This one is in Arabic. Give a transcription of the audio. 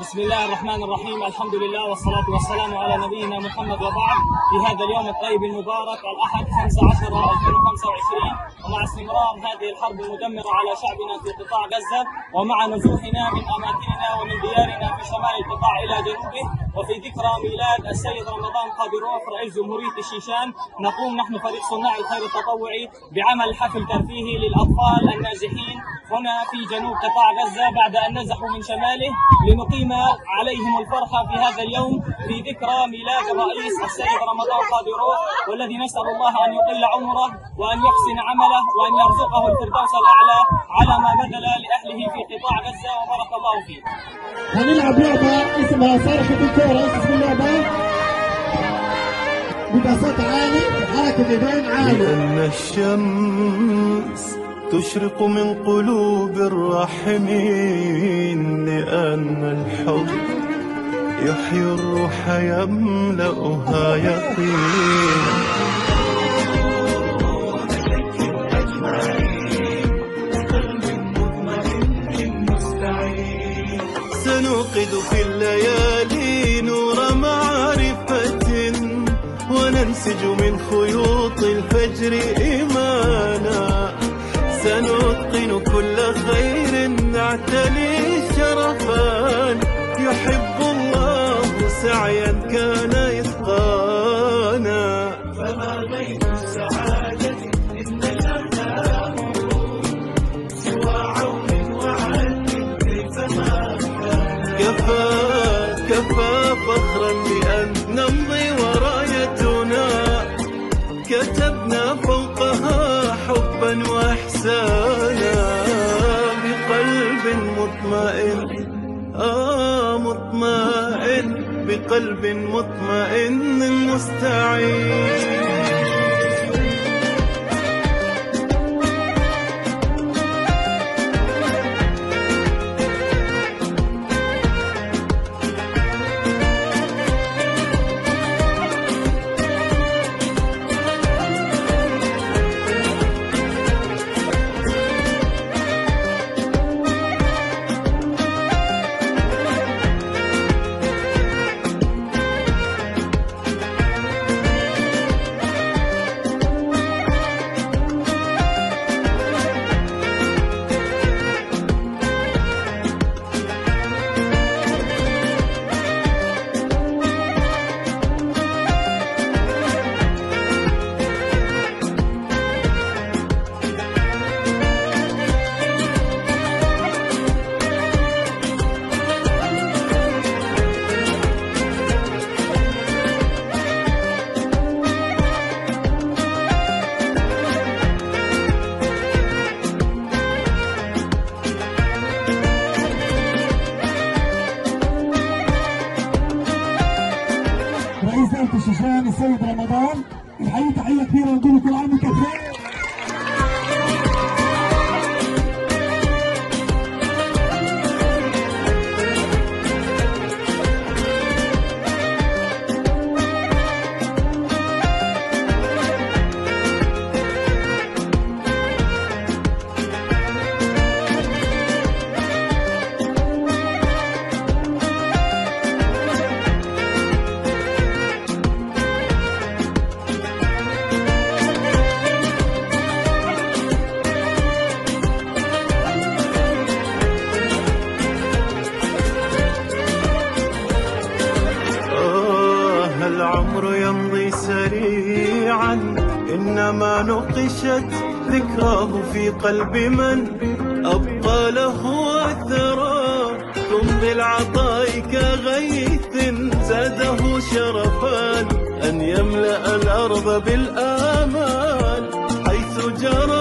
بسم الله الرحمن الرحيم. الحمد لله والصلاة والسلام على نبينا محمد وبعد. في هذا اليوم الطيب المبارك الأحد 15/2025 ومع استمرار هذه الحرب المدمرة على شعبنا في قطاع غزة ومع نزوحنا من أماكننا ومن ديارنا في شمال القطاع إلى جنوبه وفي ذكرى ميلاد السيد رمضان قاديروف رئيس جمهورية الشيشان، نقوم نحن فريق صناع الخير التطوعي بعمل حفل ترفيهي للأطفال النازحين هنا في جنوب قطاع غزة بعد أن نزحوا من شماله، لنقيم عليهم الفرحة في هذا اليوم في ذكرى ميلاد الرئيس السيد رمضان قاديروف، والذي نسأل الله أن يطيل عمره وأن يحسن عمله وأن يرزقه الفردوس الأعلى على ما بذل لأهله في قطاع غزة، وبارك الله فيه. هنلعب لعبة اسمها صرخة الكورة. اسم اللعبة بيبقى صوت عالي وحركة اليدين عالية. لأن الشمس تشرق من قلوب الراحمين، لأن الحب يحيي الروح يملأها يقين. سنوقد في الليالي نور معرفة وننسج من خيوط الفجر إيمانا، سنتقن كل خير نعتلي شرفا، يحب الله سعيا كان إتقانا. فما بين السعادة إن الأخلاق سوى عون وعد كيفما كان. كفى فخرا بأن نمضي ورايتنا كتبنا فوقها حبا واحسانا، بقلب مطمئن مطمئن، بقلب مطمئن مستعين. رئيس دولة الشيشان السيد رمضان، الحقيقة تحية كبيرة ونقول كل عام وانتم بخير. العمر يمضي سريعا، إنما نقشت ذكراه في قلب من أبقى له أثرا. تمضي العطاء كغيث زاده شرفا، أن يملأ الأرض بالآمال حيث جرى